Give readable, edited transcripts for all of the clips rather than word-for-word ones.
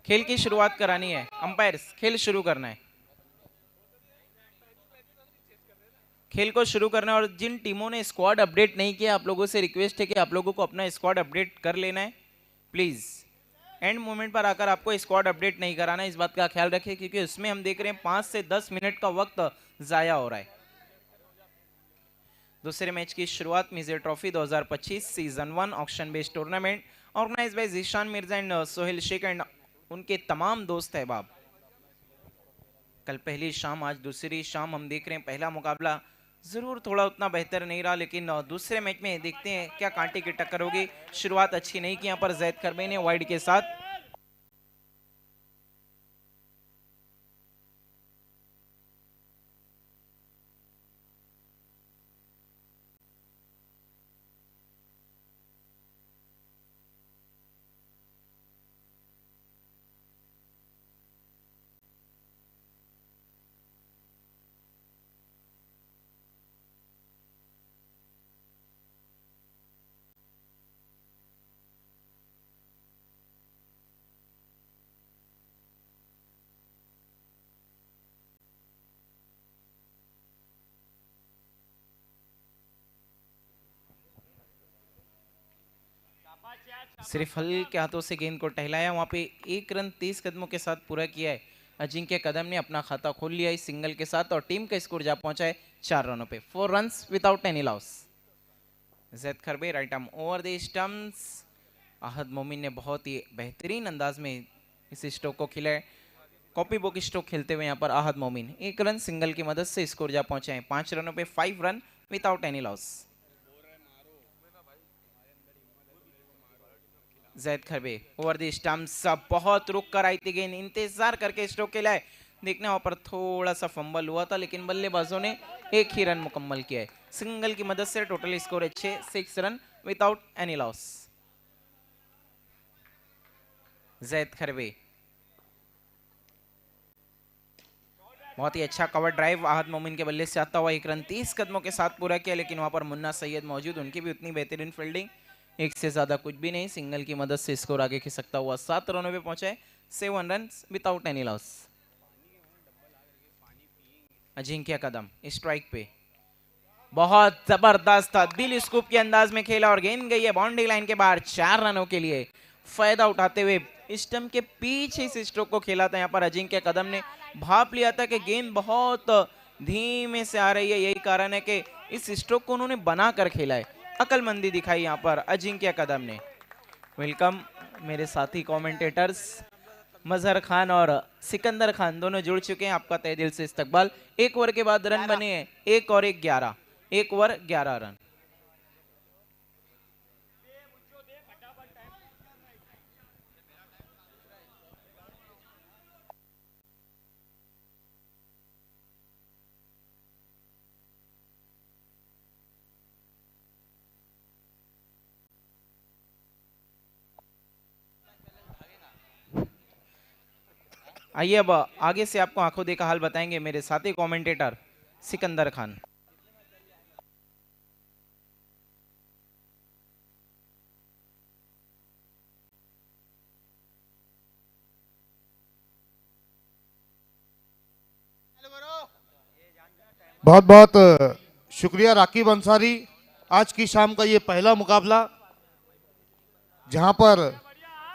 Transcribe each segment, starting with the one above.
खेल की शुरुआत करानी है, अंपायर्स खेल शुरू करना है, खेल को शुरू करना है। और जिन टीमों ने स्क्वाड अपडेट नहीं किया, आप लोगों से रिक्वेस्ट है कि आप लोगों को अपना स्क्वाड अपडेट कर लेना है प्लीज। एंड मोमेंट पर आकर आपको स्क्वाड अपडेट नहीं कराना है, इस बात का ख्याल रखें, क्योंकि उसमें हम देख रहे हैं 5 से 10 मिनट का वक्त जाया हो रहा है। दूसरे मैच की शुरुआत मिजे trophy 2025 season 1 auction based tournament organise by Zeeshan Mirza and Sohail Shaikh and उनके तमाम दोस्त अहबाब। कल पहली शाम, आज दूसरी शाम। हम देख रहे हैं पहला मुकाबला जरूर थोड़ा उतना बेहतर नहीं रहा, लेकिन दूसरे मैच में देखते हैं क्या कांटे की टक्कर होगी। शुरुआत अच्छी नहीं की यहाँ पर जैद खरबे ने वाइड के साथ। सिर्फ हल्के हाथों से गेंद को टहलाया, वहां पे 1 रन 30 कदमों के साथ पूरा किया है। अजिंक्य कदम ने अपना खाता खोल लिया इस सिंगल के साथ और टीम का स्कोर जा पहुंचा है 4 रनों पे, 4 runs without any loss. Zaid खरबे right arm over the stumps. Ahad मोमिन ने बहुत ही बेहतरीन अंदाज में इस स्ट्रोक को खेला है। कॉपी बुक स्ट्रोक खेलते हुए यहाँ पर आहद मोमिन 1 रन सिंगल की मदद से स्कोर जा पहुंचे हैं 5 रनों पे, 5 run without any loss. Zaid खरबे over the stumps, बहुत रुक कर आई थी गेंद, इंतजार करके स्ट्रोक खेला है। देखने वहां पर थोड़ा सा फंबल हुआ था, लेकिन बल्लेबाजों ने एक ही रन मुकम्मल किया है सिंगल की मदद से। टोटल स्कोर है 6 run without any loss. Zaid Kharbe बहुत ही अच्छा कवर ड्राइव आहद मोमिन के बल्ले से आता हुआ 1 रन 30 कदमों के साथ पूरा किया, लेकिन वहां पर मुन्ना सैयद मौजूद, उनकी भी उतनी बेहतरीन फील्डिंग, एक से ज्यादा कुछ भी नहीं। सिंगल की मदद से स्कोर आगे खिसकता हुआ 7 रनों पे पहुंचा है, 7 run without any loss. Ajinkya Kadam strike पे बहुत जबरदस्त था, दिल स्कूप के अंदाज में खेला और गेंद गई है बाउंड्री लाइन के बाहर 4 रनों के लिए। फायदा उठाते हुए स्टंप के पीछे इस स्ट्रोक को खेला था यहाँ पर अजिंक्य कदम ने। भाप लिया था कि गेंद बहुत धीमे से आ रही है, यही कारण है कि इस स्ट्रोक को उन्होंने बना कर खेला है। अकलमंदी दिखाई यहाँ पर अजिंक्य कदम ने। वेलकम मेरे साथी कमेंटेटर्स मजहर खान और सिकंदर खान, दोनों जुड़ चुके हैं, आपका तहे दिल से इस्तकबाल। 1 ओवर के बाद रन बने हैं 1 और 1 11, 1 ओवर 11 रन। आइए अब आगे से आपको आंखों देखा हाल बताएंगे मेरे साथी कमेंटेटर सिकंदर खान। बहुत बहुत शुक्रिया राकीब अंसारी। आज की शाम का ये पहला मुकाबला जहां पर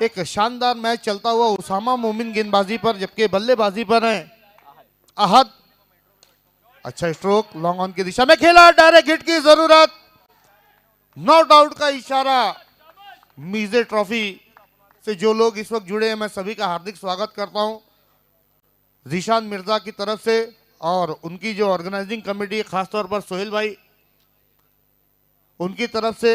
एक शानदार मैच चलता हुआ उसामा मोमिन गेंदबाजी पर, जबकि बल्लेबाजी पर है अहद। अच्छा स्ट्रोक लॉन्ग ऑन की दिशा में खेला, डायरेक्ट हिट की जरूरत, नॉट आउट का इशारा। मीजे ट्रॉफी से जो लोग इस वक्त जुड़े हैं मैं सभी का हार्दिक स्वागत करता हूं जीशान मिर्जा की तरफ से, और उनकी जो ऑर्गेनाइजिंग कमेटी है खासतौर पर सोहेल भाई उनकी तरफ से।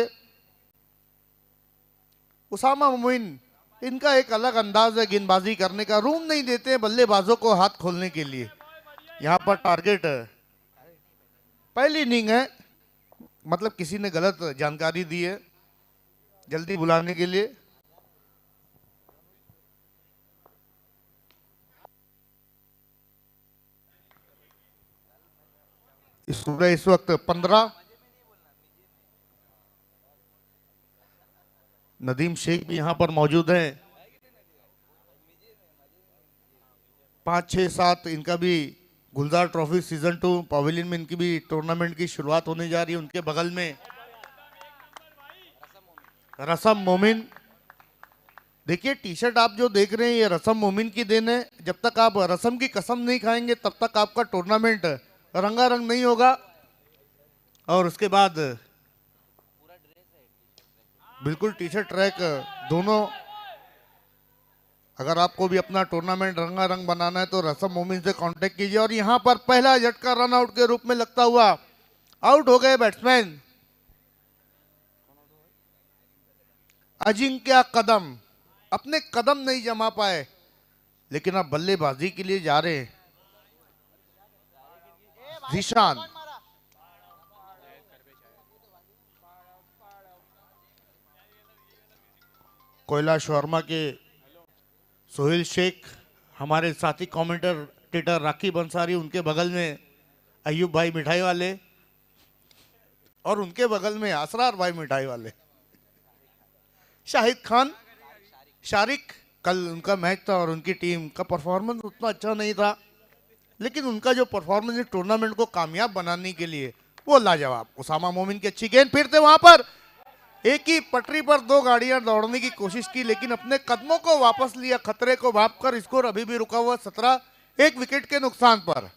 उसामा मोमिन, इनका एक अलग अंदाज है गेंदबाजी करने का, रूम नहीं देते हैं बल्लेबाजों को हाथ खोलने के लिए। यहां पर टारगेट पहली इनिंग है, मतलब किसी ने गलत जानकारी दी है जल्दी बुलाने के लिए। इस वक्त 15। नदीम शेख भी यहां पर मौजूद हैं। 5, 6, 7 इनका भी गुलजार ट्रॉफी सीजन 2 पवेलियन में इनकी भी टूर्नामेंट की शुरुआत होने जा रही है। उनके बगल में रसम मोमिन। देखिए टी शर्ट आप जो देख रहे हैं ये रसम मोमिन की देन है। जब तक आप रसम की कसम नहीं खाएंगे तब तक आपका टूर्नामेंट रंगारंग नहीं होगा। और उसके बाद बिल्कुल टी शर्ट ट्रैक दोनों, अगर आपको भी अपना टूर्नामेंट रंगारंग बनाना है तो रसम मोमिन से कांटेक्ट कीजिए। और यहां पर पहला झटका रन आउट के रूप में लगता हुआ आउट हो गए बैट्समैन अजिंक्य कदम। अपने कदम नहीं जमा पाए लेकिन अब बल्लेबाजी के लिए जा रहे हैं जीशान। कोयला शर्मा के सोहेल शेख, हमारे साथी कमेंटेटर राकीब अंसारी, उनके बगल में अयूब भाई मिठाई वाले, और उनके बगल में असरार भाई मिठाई वाले, शाहिद खान, शारिक। कल उनका मैच था और उनकी टीम का परफॉर्मेंस उतना अच्छा नहीं था, लेकिन उनका जो परफॉर्मेंस टूर्नामेंट को कामयाब बनाने के लिए वो लाजवाब। उसामा मोमिन की अच्छी गेंद, फिर से वहां पर एक ही पटरी पर दो गाड़ियां दौड़ने की कोशिश की लेकिन अपने कदमों को वापस लिया, खतरे को भांपकर। स्कोर अभी भी रुका हुआ 17, 1 विकेट के नुकसान पर।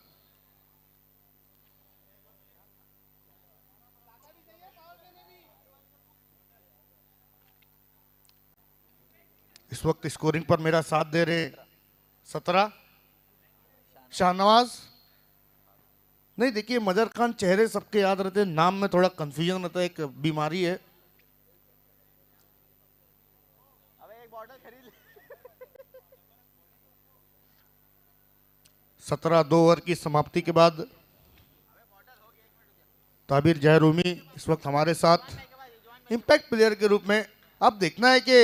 इस वक्त स्कोरिंग पर मेरा साथ दे रहे 17 शाहनवाज। नहीं देखिए मजर खान चेहरे सबके याद रहते, नाम में थोड़ा कंफ्यूजन रहता है, एक बीमारी है। 17 2 ओवर की समाप्ति के बाद ताबिर जहरूमी इस वक्त हमारे साथ इंपैक्ट प्लेयर के रूप में। अब देखना है कि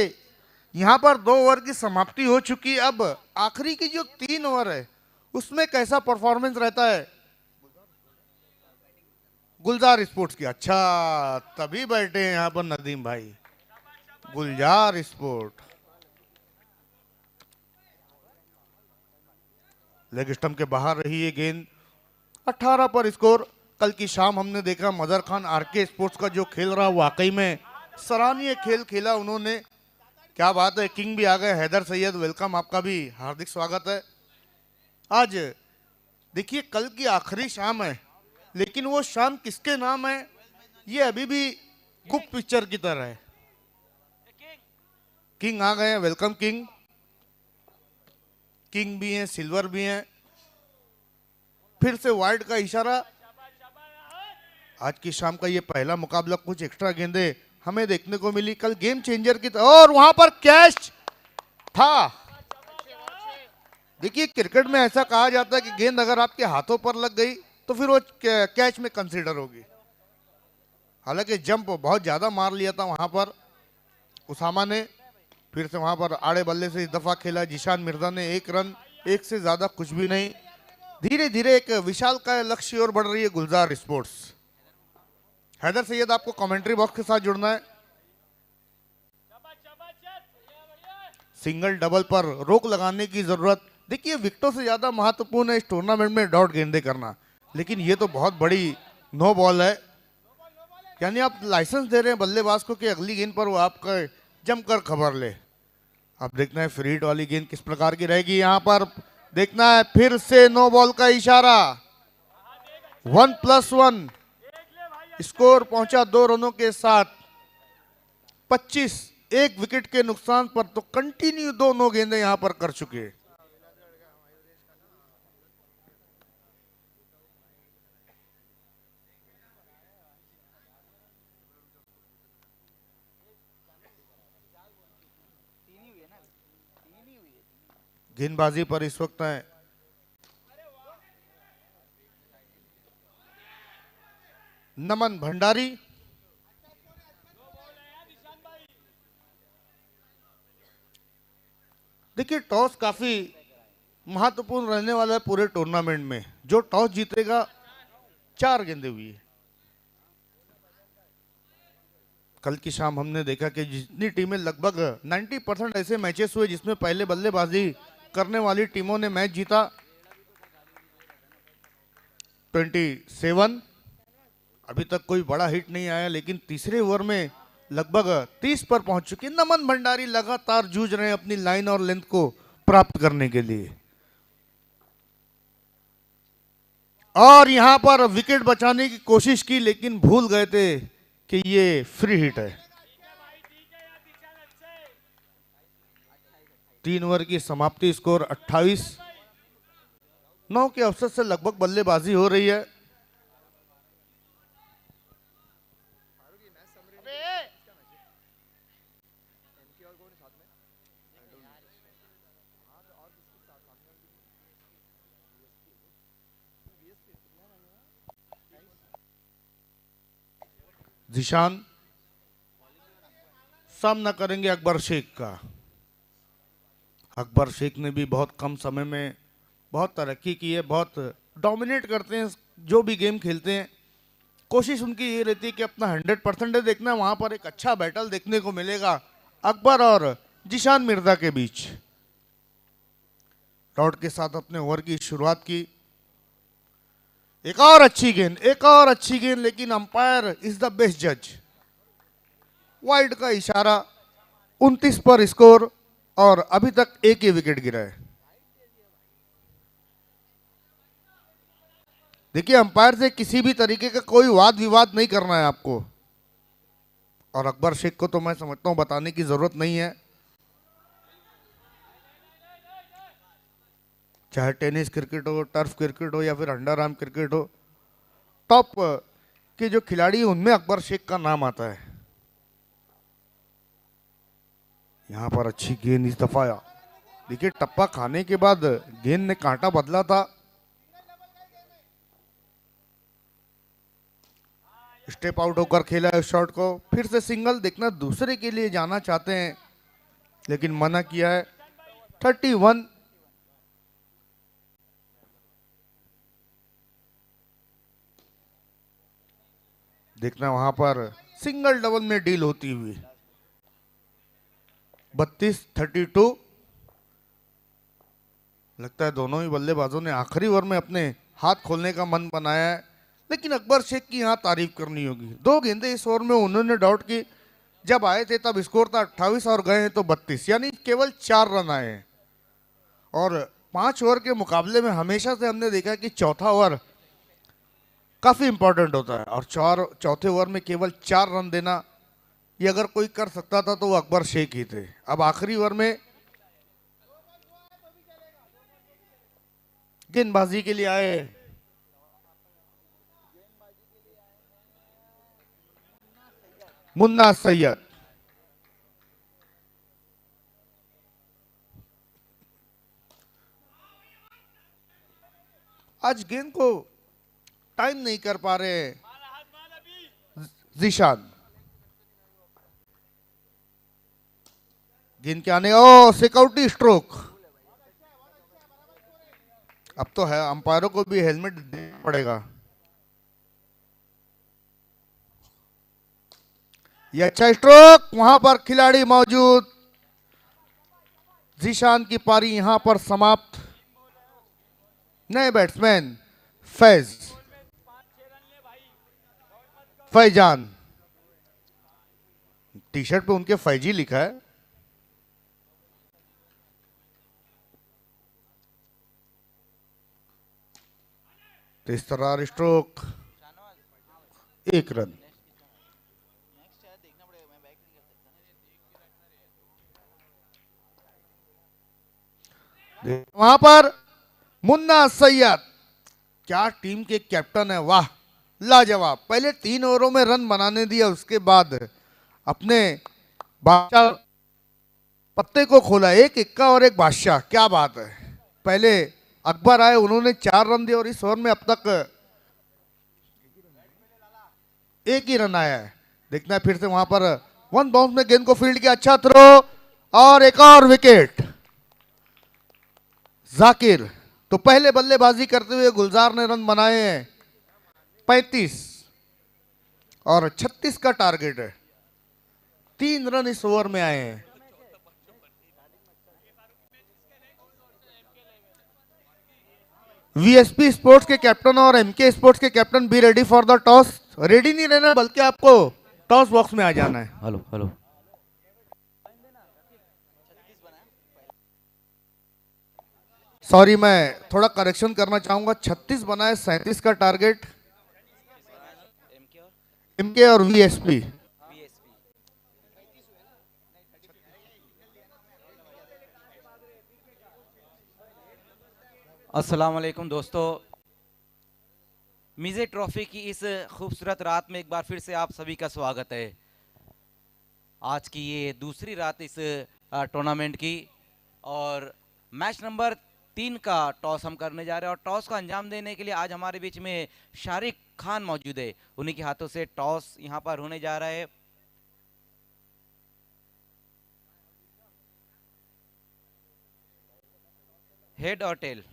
यहां पर 2 ओवर की समाप्ति हो चुकी, अब आखिरी की जो 3 ओवर है उसमें कैसा परफॉर्मेंस रहता है गुलजार स्पोर्ट्स की। अच्छा तभी बैठे हैं यहां पर नदीम भाई, गुलजार स्पोर्ट। लेग स्टंप के बाहर रही ये गेंद, 18 पर स्कोर। कल की शाम हमने देखा मदर खान आरके स्पोर्ट्स का जो खेल रहा वाकई में सराहनीय खेल खेला उन्होंने, क्या बात है। किंग भी आ गए, हैदर सैयद वेलकम, आपका भी हार्दिक स्वागत है। आज देखिए कल की आखिरी शाम है लेकिन वो शाम किसके नाम है ये अभी भी गुप्त पिक्चर की तरह है। किंग आ गए हैं, वेलकम किंग। किंग भी हैं, सिल्वर भी हैं। फिर से वाइड का इशारा। आज की शाम का ये पहला मुकाबला, कुछ एक्स्ट्रा गेंदें हमें देखने को मिली कल गेम चेंजर की और वहां पर कैच था। देखिए क्रिकेट में ऐसा कहा जाता है कि गेंद अगर आपके हाथों पर लग गई तो फिर वो कैच में कंसीडर होगी। हालांकि जंप बहुत ज्यादा मार लिया था वहां पर उसामा ने। फिर से वहां पर आड़े बल्ले से इस दफा खेला जीशान मिर्जा ने 1 रन एक से ज्यादा कुछ भी नहीं। धीरे धीरे एक विशालकाय लक्ष्य की ओर बढ़ रही है गुलजार स्पोर्ट्स। हैदर सैयद, आपको कमेंट्री बॉक्स के साथ जुड़ना है। सिंगल डबल पर रोक लगाने की जरूरत। देखिए, विकेटों से ज्यादा महत्वपूर्ण है इस टूर्नामेंट में डॉट गेंदे करना, लेकिन ये तो बहुत बड़ी नो बॉल है। यानी आप लाइसेंस दे रहे हैं बल्लेबाज को कि अगली गेंद पर वो आपका जमकर खबर ले। अब देखना है फ्री हिट वाली गेंद किस प्रकार की रहेगी। यहां पर देखना है, फिर से नो बॉल का इशारा। 1+1 स्कोर पहुंचा 2 रनों के साथ। 25 एक विकेट के नुकसान पर तो कंटिन्यू 2 नो गेंदे यहां पर कर चुके। गेंदबाजी पर इस वक्त है नमन भंडारी। देखिए, टॉस काफी महत्वपूर्ण रहने वाला है पूरे टूर्नामेंट में। जो टॉस जीतेगा 4 गेंदें हुई है। कल की शाम हमने देखा कि जितनी टीमें, लगभग 90% ऐसे मैचेस हुए जिसमें पहले बल्लेबाजी करने वाली टीमों ने मैच जीता। 27 अभी तक कोई बड़ा हिट नहीं आया, लेकिन तीसरे ओवर में लगभग 30 पर पहुंच चुके। नमन भंडारी लगातार जूझ रहे हैं अपनी लाइन और लेंथ को प्राप्त करने के लिए, और यहां पर विकेट बचाने की कोशिश की, लेकिन भूल गए थे कि ये फ्री हिट है। 3 ओवर की समाप्ति, स्कोर 28। 9 के अवसर से लगभग बल्लेबाजी हो रही है। जिशान सामना करेंगे अकबर शेख का। अकबर शेख ने भी बहुत कम समय में बहुत तरक्की की है, बहुत डोमिनेट करते हैं जो भी गेम खेलते हैं। कोशिश उनकी ये रहती है कि अपना 100% देखना। वहां पर एक अच्छा बैटल देखने को मिलेगा अकबर और जिशान मिर्जा के बीच। डॉट के साथ अपने ओवर की शुरुआत की। एक और अच्छी गेंद, एक और अच्छी गेंद, लेकिन अंपायर इज द बेस्ट जज। वाइड का इशारा। 29 पर स्कोर, और अभी तक एक ही विकेट गिरा है। देखिए, अंपायर से किसी भी तरीके का कोई वाद विवाद नहीं करना है आपको, और अकबर शेख को तो मैं समझता हूं बताने की जरूरत नहीं है। चाहे टेनिस क्रिकेट हो, टर्फ क्रिकेट हो, या फिर अंडर आर्म क्रिकेट हो, टॉप के जो खिलाड़ी हैं उनमें अकबर शेख का नाम आता है। यहां पर अच्छी गेंद इस दफा। देखिए, टप्पा खाने के बाद गेंद ने कांटा बदला था। स्टेप आउट होकर खेला है शॉट को। फिर से सिंगल। देखना, दूसरे के लिए जाना चाहते हैं लेकिन मना किया है। 31। देखना, वहां पर सिंगल डबल में डील होती हुई। 32-32। लगता है दोनों ही बल्लेबाजों ने आखिरी ओवर में अपने हाथ खोलने का मन बनाया है, लेकिन अकबर शेख की यहां तारीफ करनी होगी। 2 गेंदें इस ओवर में उन्होंने डॉट की। जब आए थे तब स्कोर था 28 और गए हैं तो 32, यानी केवल 4 रन आए हैं। और 5 ओवर के मुकाबले में हमेशा से हमने देखा कि चौथा ओवर काफी इंपॉर्टेंट होता है, और चौथे ओवर में केवल 4 रन देना, ये अगर कोई कर सकता था तो वो अकबर शेख ही थे। अब आखिरी ओवर में गेंदबाजी के लिए आए मुन्ना सैयद। आज गेंद को टाइम नहीं कर पा रहे जिशान। गेंद के आने, ओ सिक्योरिटी स्ट्रोक। अब तो है, अंपायरों को भी हेलमेट देना पड़ेगा। ये अच्छा स्ट्रोक, वहां पर खिलाड़ी मौजूद। जीशान की पारी यहां पर समाप्त। नए बैट्समैन फैजान, टी शर्ट पे उनके फैजी लिखा है। तेज स्ट्रोक, 1 रन। वहां पर मुन्ना सैयद, क्या टीम के कैप्टन है, वाह लाजवाब। पहले 3 ओवरों में रन बनाने दिया, उसके बाद अपने बादशाह पत्ते को खोला, 1 इक्का और 1 बादशाह, क्या बात है। पहले अकबर आए, उन्होंने 4 रन दिए और इस ओवर में अब तक 1 ही रन आया है। देखना है फिर से, वहां पर 1 बाउंस में गेंद को फील्ड किया, अच्छा थ्रो और एक और विकेट। जाकिर, तो पहले बल्लेबाजी करते हुए गुलजार ने रन बनाए हैं 35 और 36 का टारगेट है। 3 रन इस ओवर में आए हैं। वीएसपी स्पोर्ट्स के कैप्टन और एमके स्पोर्ट्स के captain be ready for the toss. Ready नहीं रहना, बल्कि आपको टॉस बॉक्स में आ जाना है। हेलो हेलो, सॉरी, मैं थोड़ा करेक्शन करना चाहूंगा, 36 बनाए, 37 का टारगेट एमके और वीएसपी। अस्सलाम वालेकुम दोस्तों, मिजे ट्रॉफी की इस खूबसूरत रात में एक बार फिर से आप सभी का स्वागत है। आज की ये दूसरी रात इस टूर्नामेंट की, और मैच नंबर 3 का टॉस हम करने जा रहे हैं। और टॉस को अंजाम देने के लिए आज हमारे बीच में शारिक खान मौजूद है। उन्हीं के हाथों से टॉस यहाँ पर होने जा रहा है। हेड और टेल,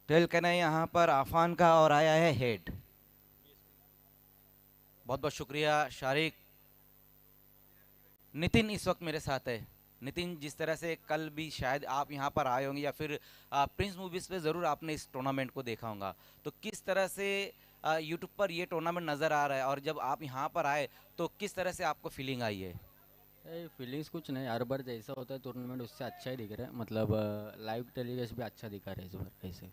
टेल कहना है यहाँ पर आफान का और आया है हेड। बहुत बहुत शुक्रिया शारिक। नितिन इस वक्त मेरे साथ है। नितिन, जिस तरह से कल भी शायद आप यहाँ पर आए होंगे या फिर प्रिंस मूवीज पे ज़रूर आपने इस टूर्नामेंट को देखा होगा, तो किस तरह से यूट्यूब पर ये टूर्नामेंट नज़र आ रहा है, और जब आप यहाँ पर आए तो किस तरह से आपको फीलिंग आई है? फीलिंग्स कुछ नहीं, हर बार जैसा होता है टूर्नामेंट उससे अच्छा ही दिख रहा है। मतलब लाइव टेलीकास्ट भी अच्छा दिखा रहा है इस बार। ऐसे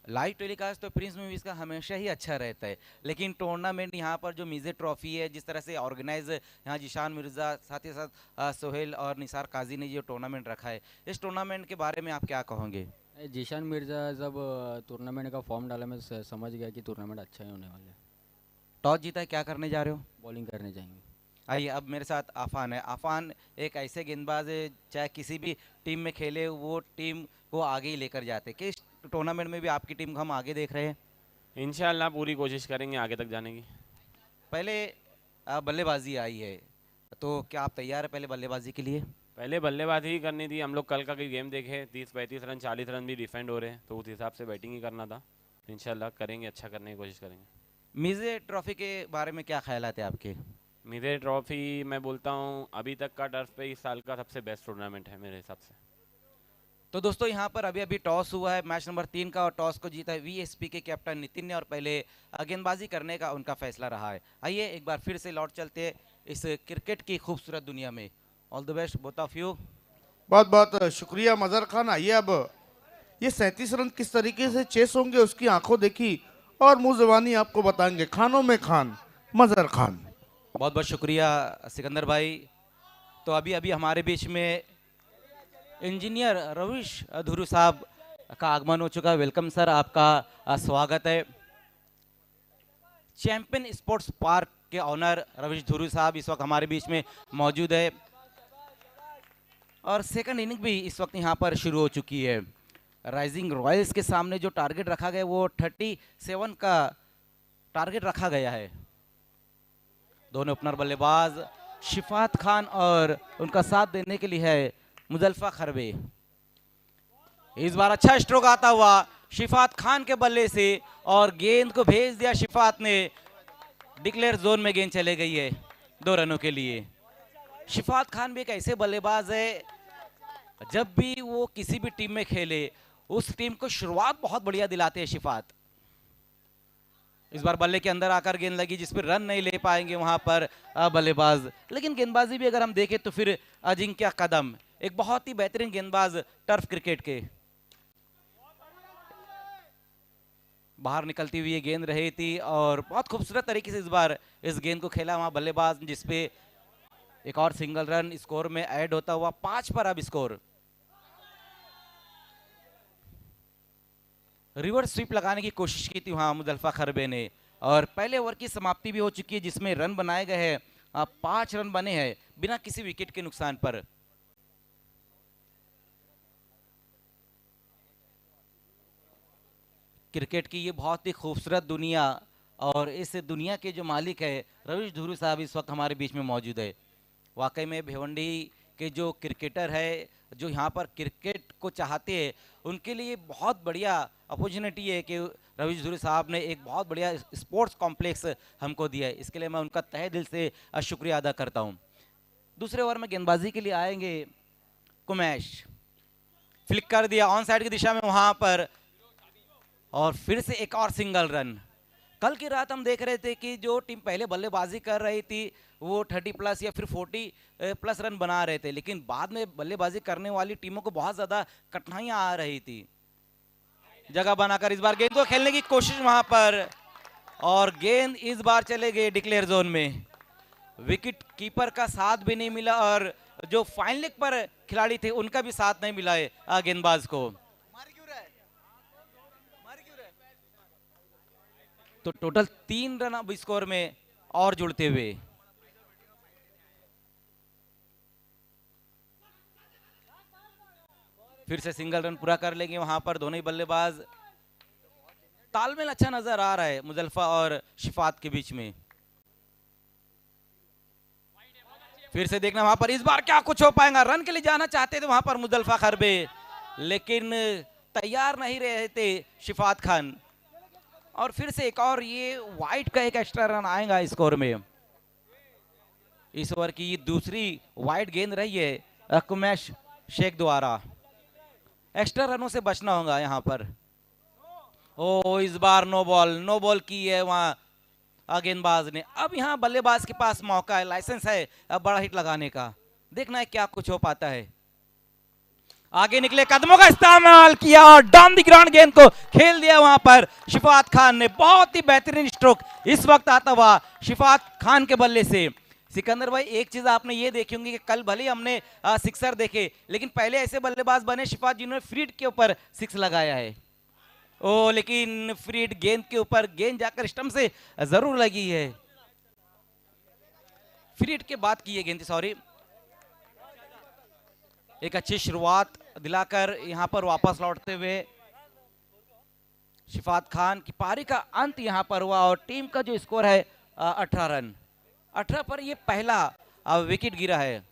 लाइव टेलीकास्ट तो प्रिंस मूवीज का हमेशा ही अच्छा रहता है, लेकिन टूर्नामेंट यहाँ पर जो मिजे ट्रॉफी है, जिस तरह से ऑर्गेनाइज यहाँ जिशान मिर्ज़ा, साथ ही साथ सोहेल और निसार काजी ने जो टूर्नामेंट रखा है, इस टूर्नामेंट के बारे में आप क्या कहोगे? जीशान मिर्ज़ा जब टूर्नामेंट का फॉर्म डाला, मैं समझ गया कि टूर्नामेंट अच्छा ही होने वाला है। टॉस जीता है, क्या करने जा रहे हो? बॉलिंग करने जाएंगे। आइए, अब मेरे साथ आफान है। आफान एक ऐसे गेंदबाज है, चाहे किसी भी टीम में खेले वो टीम को आगे ही लेकर जाते। कि इस टूर्नामेंट में भी आपकी टीम को हम आगे देख रहे हैं? इंशाल्लाह पूरी कोशिश करेंगे आगे तक जाने की। पहले बल्लेबाजी आई है, तो क्या आप तैयार है पहले बल्लेबाजी के लिए? पहले बल्लेबाजी ही करनी थी। हम लोग कल का कोई गेम देखे, 30-35 रन 40 रन भी डिफेंड हो रहे हैं, तो उस हिसाब से बैटिंग ही करना था। इंशाल्लाह करेंगे, अच्छा करने की कोशिश करेंगे। मिजे ट्रॉफी के बारे में क्या ख्याल आते हैं आपके? मिजे ट्रॉफी मैं बोलता हूँ अभी तक का टर्फ पे इस साल का सबसे बेस्ट टूर्नामेंट है मेरे हिसाब से। तो दोस्तों, यहाँ पर अभी अभी टॉस हुआ है मैच नंबर 3 का, और टॉस को जीता है वीएसपी के कैप्टन नितिन ने, और पहले गेंदबाजी करने का उनका फैसला रहा है। आइए एक बार फिर से लौट चलते हैं इस क्रिकेट की खूबसूरत दुनिया में। All the best both of you. बहुत बहुत शुक्रिया मजहर खान। आइए, अब ये 37 रन किस तरीके से चेस होंगे उसकी आंखों देखी और मुंह जबानी आपको बताएंगे खानों में खान मजहर खान। बहुत बहुत शुक्रिया सिकंदर भाई। तो अभी अभी हमारे बीच में इंजीनियर रविश धुरु साहब का आगमन हो चुका है। वेलकम सर, आपका स्वागत है। चैंपियन स्पोर्ट्स पार्क के ऑनर रविश धुरु साहब इस वक्त हमारे बीच में मौजूद है, और सेकंड इनिंग भी इस वक्त यहाँ पर शुरू हो चुकी है। राइजिंग रॉयल्स के सामने जो टारगेट रखा गया वो 37 का टारगेट रखा गया है। दोनों ओपनर बल्लेबाज शिफात खान और उनका साथ देने के लिए है मुजल्फा खरबे। इस बार अच्छा स्ट्रोक आता हुआ शिफात खान के बल्ले से और गेंद को भेज दिया शिफात ने। डिक्लेयर जोन में गेंद चले गई है 2 रनों के लिए। शिफात खान भी एक ऐसे बल्लेबाज है, जब भी वो किसी भी टीम में खेले उस टीम को शुरुआत बहुत बढ़िया दिलाते हैं शिफात। इस बार बल्ले के अंदर आकर गेंद लगी जिस पर रन नहीं ले पाएंगे वहां पर बल्लेबाज। लेकिन गेंदबाजी भी अगर हम देखें तो फिर अजिंक्य कदम एक बहुत ही बेहतरीन गेंदबाज टर्फ क्रिकेट के। बाहर निकलती हुई ये गेंद रही थी और बहुत खूबसूरत तरीके से इस बार इस गेंद को खेला वहां बल्लेबाज, जिसपे एक और सिंगल रन स्कोर में ऐड होता हुआ 5 पर अब स्कोर। रिवर्स स्वीप लगाने की कोशिश की थी वहां मुजल्फा खरबे ने और पहले ओवर की समाप्ति भी हो चुकी है जिसमें रन बनाए गए हैं। 5 रन बने हैं बिना किसी विकेट के नुकसान पर। क्रिकेट की ये बहुत ही खूबसूरत दुनिया और इस दुनिया के जो मालिक है रवीश धुरू साहब इस वक्त हमारे बीच में मौजूद है। वाकई में भिवंडी के जो क्रिकेटर है जो यहाँ पर क्रिकेट को चाहते हैं उनके लिए बहुत बढ़िया अपॉर्चुनिटी है कि रवीश धुरू साहब ने एक बहुत बढ़िया स्पोर्ट्स कॉम्प्लेक्स हमको दिया है। इसके लिए मैं उनका तहे दिल से शुक्रिया अदा करता हूँ। दूसरे ओवर में गेंदबाजी के लिए आएंगे कुमैश। फ्लिक कर दिया ऑन साइड की दिशा में वहां पर और फिर से एक और सिंगल रन। कल की रात हम देख रहे थे कि जो टीम पहले बल्लेबाजी कर रही थी वो 30 प्लस या फिर 40 प्लस रन बना रहे थे, लेकिन बाद में बल्लेबाजी करने वाली टीमों को बहुत ज्यादा कठिनाइयां आ रही थी। जगह बनाकर इस बार गेंद को खेलने की कोशिश वहां पर और गेंद इस बार चले गए डिक्लेयर जोन में। विकेट कीपर का साथ भी नहीं मिला और जो फाइन लेग पर खिलाड़ी थे उनका भी साथ नहीं मिला है गेंदबाज को। तो टोटल 3 रन अब स्कोर में और जुड़ते हुए। फिर से सिंगल रन पूरा कर लेंगे वहां पर दोनों ही बल्लेबाज। तालमेल अच्छा नजर आ रहा है मुजल्फा और शिफात के बीच में। फिर से देखना वहां पर इस बार क्या कुछ हो पाएगा। रन के लिए जाना चाहते थे वहां पर मुजल्फा खरबे, लेकिन तैयार नहीं रहे थे शिफात खान। और फिर से एक और ये वाइट का एक एक्स्ट्रा रन आएगा स्कोर में। इस ओवर की दूसरी वाइट गेंद रही है कुमैश शेख द्वारा। एक्स्ट्रा रनों से बचना होगा यहां पर। ओ इस बार नो बॉल की है वहां गेंदबाज ने। अब यहां बल्लेबाज के पास मौका है, लाइसेंस है अब बड़ा हिट लगाने का। देखना है क्या कुछ हो पाता है। आगे निकले, कदमों का इस्तेमाल किया और डाउन द ग्राउंड गेंद को खेल दिया वहां पर शिफात खान ने। बहुत ही बेहतरीन स्ट्रोक इस वक्त आता हुआ शिफात खान के बल्ले से। सिकंदर भाई एक चीज आपने ये देखी होंगी कि कल भले हमने सिक्सर देखे, लेकिन पहले ऐसे बल्लेबाज बने शिफात जिन्होंने फ्रीड के ऊपर 6 लगाया है। ओ लेकिन फ्रीड गेंद के ऊपर गेंद जाकर स्टंप से जरूर लगी है। फ्रीड के बाद की ये गेंद, सॉरी। एक अच्छी शुरुआत दिलाकर यहां पर वापस लौटते हुए शिफात खान की पारी का अंत यहां पर हुआ और टीम का जो स्कोर है 18 रन। 18 पर ये पहला विकेट गिरा है।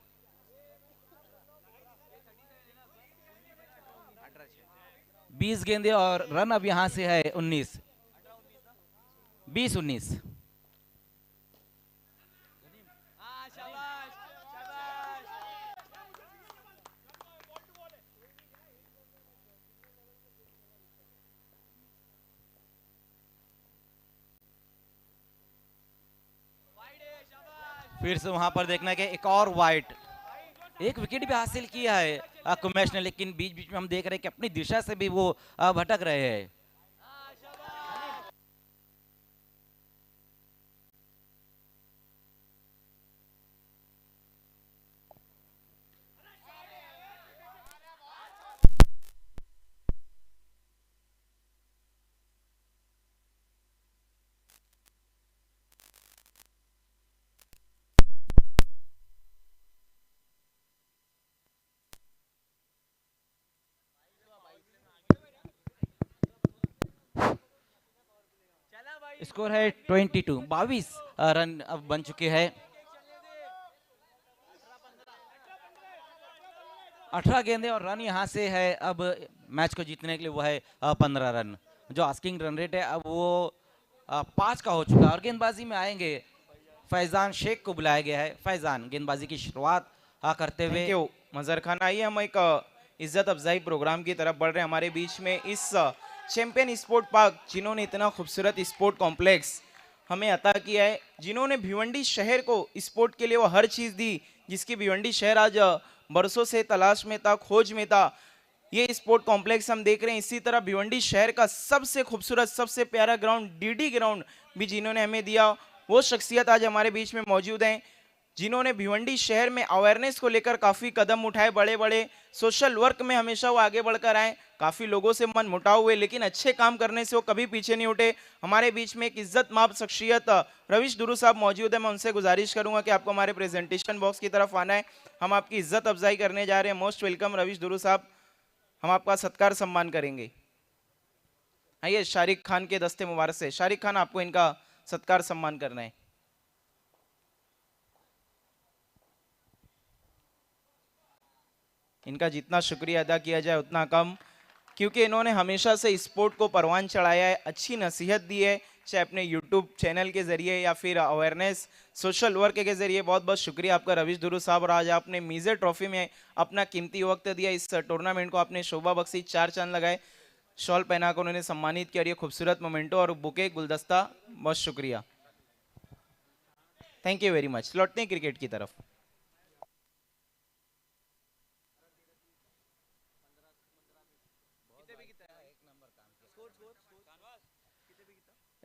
बीस गेंदे और रन अब यहां से है 19, 20-19। फिर से वहां पर देखना है कि एक और वाइट, एक विकेट भी हासिल किया है कुमैश ने, लेकिन बीच बीच में हम देख रहे हैं कि अपनी दिशा से भी वो भटक रहे हैं। स्कोर है 22 रन अब बन चुके हैं। 18 गेंदें और रन यहाँ से है अब मैच को जीतने के लिए वो है 15 रन। जो आस्किंग रन रेट है अब वो 5 का हो चुका है। और गेंदबाजी में आएंगे फैजान शेख को बुलाया गया है। फैजान गेंदबाजी की शुरुआत करते हुए। थैंक यू मजहर खान। आइए हम एक इज्जत अफजाई प्रोग्राम की तरफ बढ़ रहे हैं। हमारे बीच में इस चैंपियन स्पोर्ट पार्क, जिन्होंने इतना खूबसूरत स्पोर्ट कॉम्प्लेक्स हमें अता किया है, जिन्होंने भिवंडी शहर को स्पोर्ट के लिए वो हर चीज़ दी जिसकी भिवंडी शहर आज बरसों से तलाश में था, खोज में था। ये स्पोर्ट कॉम्प्लेक्स हम देख रहे हैं। इसी तरह भिवंडी शहर का सबसे खूबसूरत, सबसे प्यारा ग्राउंड डीडी ग्राउंड भी जिन्होंने हमें दिया, वो शख्सियत आज हमारे बीच में मौजूद हैं, जिन्होंने भिवंडी शहर में अवेयरनेस को लेकर काफ़ी कदम उठाए, बड़े बड़े सोशल वर्क में हमेशा वो आगे बढ़कर आए। काफ़ी लोगों से मन मुटाव हुए, लेकिन अच्छे काम करने से वो कभी पीछे नहीं उठे। हमारे बीच में एक इज्जत माब शख्सियत रविश दुरू साहब मौजूद है। मैं उनसे गुजारिश करूंगा कि आपको हमारे प्रेजेंटेशन बॉक्स की तरफ आना है। हम आपकी इज्जत अफजाई करने जा रहे हैं। मोस्ट वेलकम रविश दुरू साहब, हम आपका सत्कार सम्मान करेंगे। आइए शारिक खान के दस्ते मुबारक से। शारिक खान, आपको इनका सत्कार सम्मान करना है। इनका जितना शुक्रिया अदा किया जाए उतना कम, क्योंकि इन्होंने हमेशा से स्पोर्ट को परवान चढ़ाया है, अच्छी नसीहत दी है, चाहे अपने यूट्यूब चैनल के जरिए या फिर अवेयरनेस सोशल वर्क के जरिए। बहुत बहुत शुक्रिया आपका रविश दुरू साहब। और आज आपने मीज़र ट्रॉफी में अपना कीमती वक्त दिया, इस टूर्नामेंट को आपने शोभा बख्शी, 4 चांद लगाए, शॉल पहनाकर उन्होंने सम्मानित किया। ये खूबसूरत मोमेंटो और बुके गुलदस्ता, बहुत शुक्रिया, थैंक यू वेरी मच। लौटते हैं क्रिकेट की तरफ।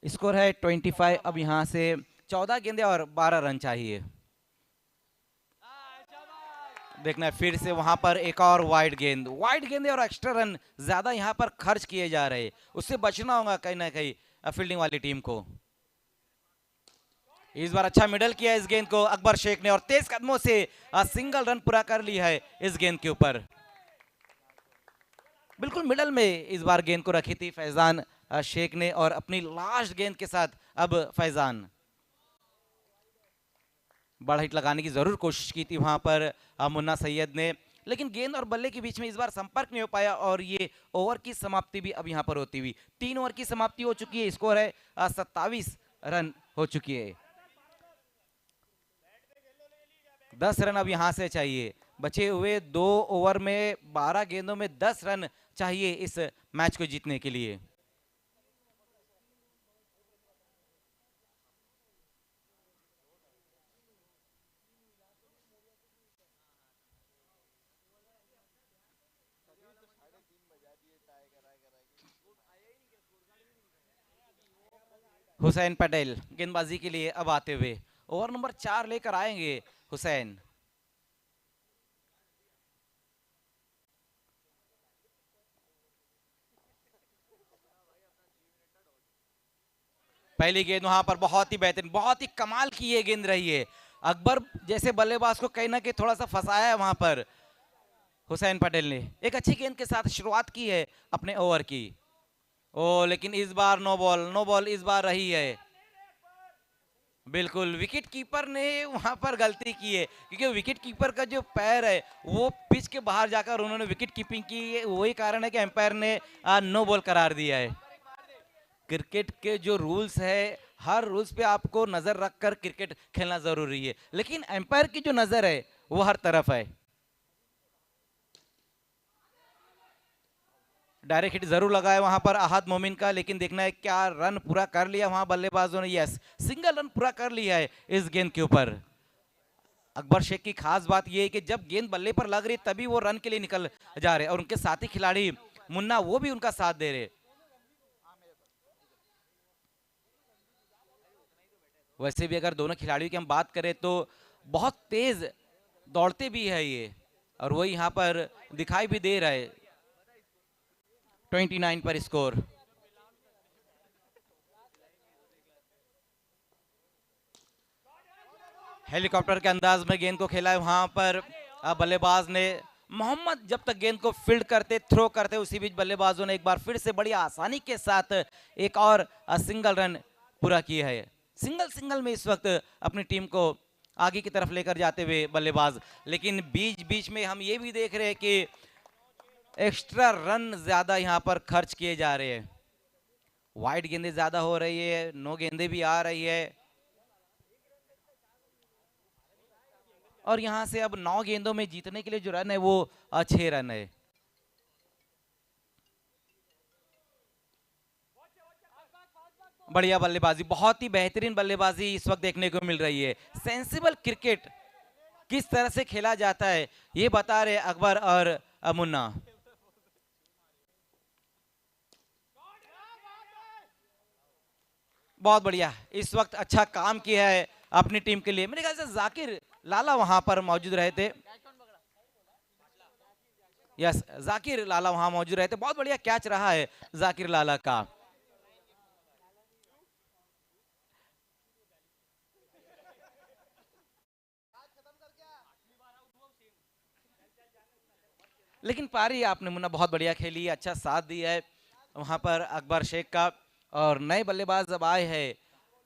स्कोर है 25। अब यहाँ से 14 गेंदे और 12 रन चाहिए। देखना है फिर से वहां पर एक और वाइड गेंदे और एक्स्ट्रा रन ज्यादा यहाँ पर खर्च किए जा रहे, उससे बचना होगा कहीं ना कहीं फील्डिंग वाली टीम को। इस बार अच्छा मिडल किया इस गेंद को अकबर शेख ने और तेज कदमों से सिंगल रन पूरा कर लिया है इस गेंद के ऊपर। बिल्कुल मिडल में इस बार गेंद को रखी थी फैजान शेख ने और अपनी लास्ट गेंद के साथ अब फैजान बड़ा हिट लगाने की जरूर कोशिश की थी वहां पर मुन्ना सैयद ने, लेकिन गेंद और बल्ले के बीच में इस बार संपर्क नहीं हो पाया और ये ओवर की समाप्ति भी अब यहां पर होती हुई। 3 ओवर की समाप्ति हो चुकी है। स्कोर है 27 रन हो चुकी है। 10 रन अब यहां से चाहिए। बचे हुए 2 ओवर में 12 गेंदों में 10 रन चाहिए इस मैच को जीतने के लिए। हुसैन पटेल गेंदबाजी के लिए अब आते हुए ओवर नंबर 4 लेकर आएंगे हुसैन। पहली गेंद वहां पर बहुत ही बेहतरीन, बहुत ही कमाल की ये गेंद रही है। अकबर जैसे बल्लेबाज को कहीं ना कहीं थोड़ा सा फंसाया है वहां पर हुसैन पटेल ने। एक अच्छी गेंद के साथ शुरुआत की है अपने ओवर की। ओ लेकिन इस बार नो बॉल इस बार रही है। बिल्कुल विकेट कीपर ने वहां पर गलती की है, क्योंकि विकेट कीपर का जो पैर है वो पिच के बाहर जाकर उन्होंने विकेट कीपिंग की है। वही कारण है कि एम्पायर ने नो बॉल करार दिया है। क्रिकेट के जो रूल्स है, हर रूल्स पे आपको नजर रखकर क्रिकेट खेलना जरूरी है, लेकिन एम्पायर की जो नजर है वो हर तरफ है। डायरेक्ट हिट जरूर लगा है वहां पर अहद मोमिन का, लेकिन देखना है क्या रन पूरा कर लिया वहां बल्लेबाजों ने। यस, सिंगल रन पूरा कर लिया है इस गेंद के ऊपर। अकबर शेख की खास बात यह है कि जब गेंद बल्ले पर लग रही तभी वो रन के लिए निकल जा रहे और उनके साथी खिलाड़ी मुन्ना वो भी उनका साथ दे रहे। वैसे भी अगर दोनों खिलाड़ियों की हम बात करें तो बहुत तेज दौड़ते भी है ये, और वो यहाँ पर दिखाई भी दे रहा है। 29 पर स्कोर। हेलीकॉप्टर के अंदाज में गेंद को खेला है वहां पर बल्लेबाज ने। मोहम्मद जब तक गेंद को फील्ड करते, थ्रो करते, उसी बीच बल्लेबाजों ने एक बार फिर से बड़ी आसानी के साथ एक और सिंगल रन पूरा किया है। सिंगल में इस वक्त अपनी टीम को आगे की तरफ लेकर जाते हुए बल्लेबाज, लेकिन बीच बीच में हम ये भी देख रहे हैं कि एक्स्ट्रा रन ज्यादा यहाँ पर खर्च किए जा रहे हैं। वाइड गेंदें ज्यादा हो रही है, नो गेंदें भी आ रही है, और यहां से अब 9 गेंदों में जीतने के लिए जो रन है वो 6 रन है। बढ़िया बल्लेबाजी, बहुत ही बेहतरीन बल्लेबाजी इस वक्त देखने को मिल रही है। सेंसिबल क्रिकेट किस तरह से खेला जाता है ये बता रहे अकबर और मुन्ना। बहुत बढ़िया, इस वक्त अच्छा काम किया है अपनी टीम के लिए। मेरे ख्याल से जाकिर लाला वहां पर मौजूद रहे थे। यस, जाकिर लाला वहां मौजूद रहे थे। बहुत बढ़िया कैच रहा है जाकिर लाला का। लेकिन पारी आपने मुन्ना बहुत बढ़िया खेली, अच्छा साथ दिया है वहां पर अकबर शेख का। और नए बल्लेबाज अब आए हैं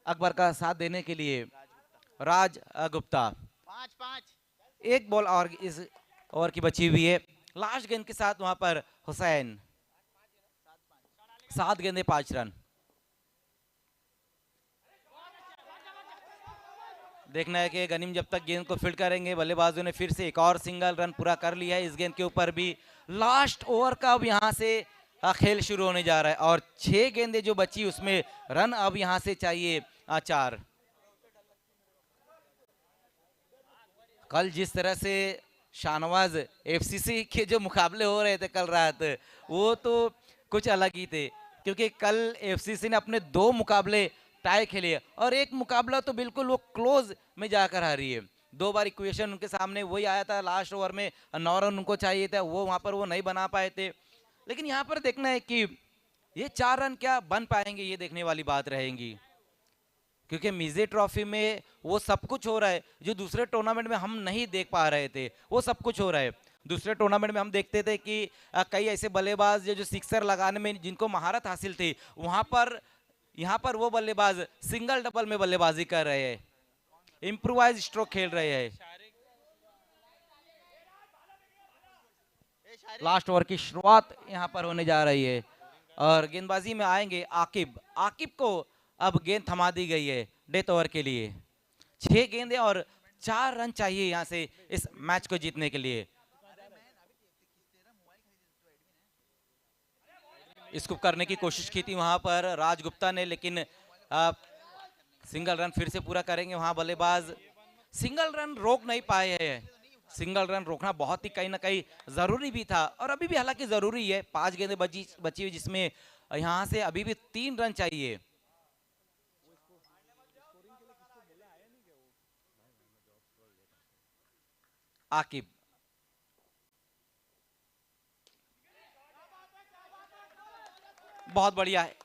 अकबर का साथ देने के लिए, राज गुप्ता। 5-5 एक बॉल और इस ओवर की बची हुई है। लास्ट गेंद के साथ वहां पर हुसैन, 7 गेंदे 5 रन। देखना है कि गनीम जब तक गेंद को फील्ड करेंगे। बल्लेबाजों ने फिर से एक और सिंगल रन पूरा कर लिया है इस गेंद के ऊपर भी। लास्ट ओवर का अब यहां से खेल शुरू होने जा रहा है, और 6 गेंदें जो बची उसमें रन अब यहां से चाहिए 4। कल जिस तरह से शाहनवाज एफसीसी के जो मुकाबले हो रहे थे कल रात, वो तो कुछ अलग ही थे, क्योंकि कल एफसीसी ने अपने 2 मुकाबले टाई खेले, और एक मुकाबला तो बिल्कुल वो क्लोज में जाकर हारी है। 2 बार इक्वेशन उनके सामने वही आया था, लास्ट ओवर में 9 रन उनको चाहिए था, वो वहां पर वो नहीं बना पाए थे। लेकिन यहाँ पर देखना है कि ये 4 रन क्या बन पाएंगे, ये देखने वाली बात रहेगी, क्योंकि मिजे ट्रॉफी में वो सब कुछ हो रहा है जो दूसरे टूर्नामेंट में हम नहीं देख पा रहे थे, वो सब कुछ हो रहा है। दूसरे टूर्नामेंट में हम देखते थे कि कई ऐसे बल्लेबाज जो सिक्सर लगाने में जिनको महारत हासिल थी, वहां पर यहाँ पर वो बल्लेबाज सिंगल डबल में बल्लेबाजी कर रहे हैं, इंप्रोवाइज स्ट्रोक खेल रहे हैं। लास्ट ओवर की शुरुआत यहाँ पर होने जा रही है, और गेंदबाजी में आएंगे आकिब। आकिब को अब गेंद थमा दी गई है डेथ ओवर के लिए। 6 गेंदें और 4 रन चाहिए यहाँ से इस मैच को जीतने के लिए। स्कूप करने की कोशिश की थी वहां पर राजगुप्ता ने, लेकिन सिंगल रन फिर से पूरा करेंगे वहां बल्लेबाज। सिंगल रन रोक नहीं पाए हैं। सिंगल रन रोकना बहुत ही कहीं ना कहीं जरूरी भी था, और अभी भी हालांकि जरूरी है। 5 गेंदें बची हुई, जिसमें यहां से अभी भी 3 रन चाहिए। आकिब, बहुत बढ़िया है।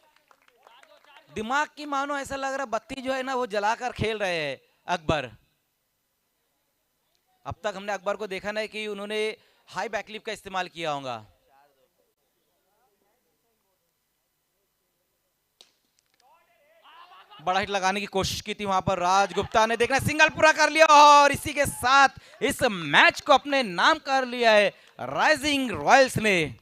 दिमाग की मानो ऐसा लग रहा बत्ती जो है ना वो जलाकर खेल रहे हैं अकबर। अब तक हमने अकबर को देखा नहीं कि उन्होंने हाई बैकलिप का इस्तेमाल किया होगा। बड़ा हिट लगाने की कोशिश की थी वहां पर राजगुप्ता ने, देखना सिंगल पूरा कर लिया, और इसी के साथ इस मैच को अपने नाम कर लिया है राइजिंग रॉयल्स ने।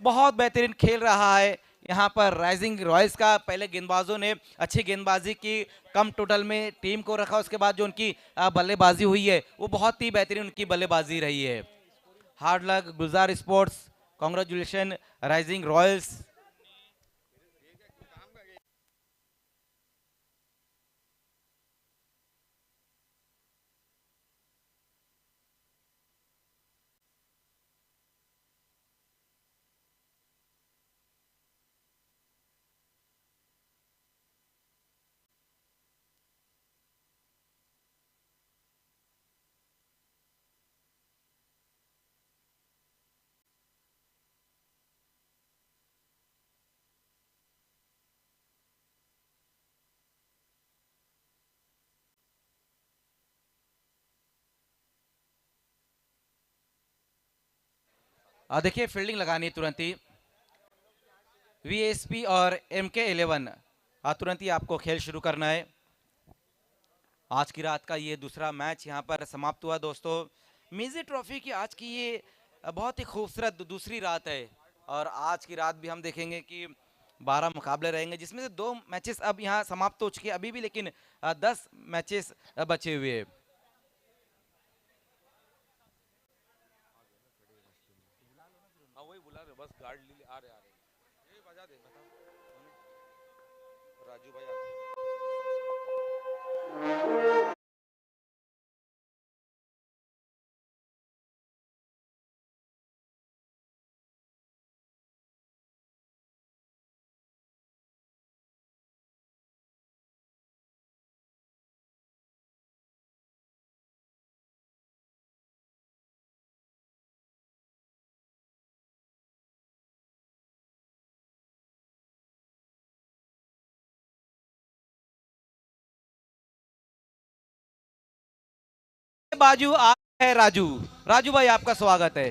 बहुत बेहतरीन खेल रहा है यहाँ पर राइजिंग रॉयल्स का। पहले गेंदबाजों ने अच्छी गेंदबाजी की, कम टोटल में टीम को रखा, उसके बाद जो उनकी बल्लेबाजी हुई है वो बहुत ही बेहतरीन उनकी बल्लेबाजी रही है। हार्ड लक गुलजार स्पोर्ट्स, कांग्रेचुलेशन राइजिंग रॉयल्स। देखिए फील्डिंग लगानी है तुरंत ही। VSP और MK11 तुरंत ही आपको खेल शुरू करना है। आज की रात का ये दूसरा मैच यहाँ पर समाप्त हुआ दोस्तों। मिजी ट्रॉफी की आज की ये बहुत ही खूबसूरत दूसरी रात है और आज की रात भी हम देखेंगे कि 12 मुकाबले रहेंगे जिसमें से 2 मैचेस अब यहाँ समाप्त हो चुके हैं अभी भी, लेकिन 10 मैचेस बचे हुए हैं। वही बुला रहे बस गार्ड ले आ रहे ये बजा दे बता राजू भाई बाजू आ है राजू। राजू भाई आपका स्वागत है।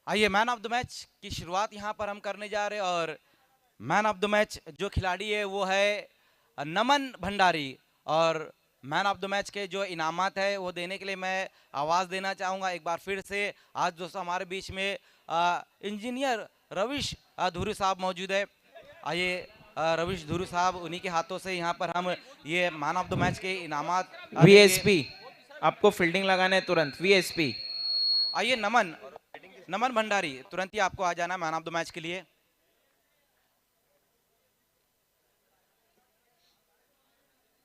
आइए मैन ऑफ द मैच की शुरुआत यहाँ पर हम करने जा रहे हैं और मैन ऑफ द मैच जो खिलाड़ी है वो है नमन भंडारी। और मैन ऑफ द मैच के जो इनामात है वो देने के लिए मैं आवाज़ देना चाहूँगा एक बार फिर से। आज दोस्तों हमारे बीच में इंजीनियर रविश धुरी साहब मौजूद है। आइए रविश धुरी साहब उन्हीं के हाथों से यहाँ पर हम ये मैन ऑफ द मैच के इनामात वीएसपी आपको फील्डिंग लगाना है तुरंत, वीएसपी। आइए नमन भंडारी तुरंत ही आपको आ जाना मैन ऑफ द मैच के लिए।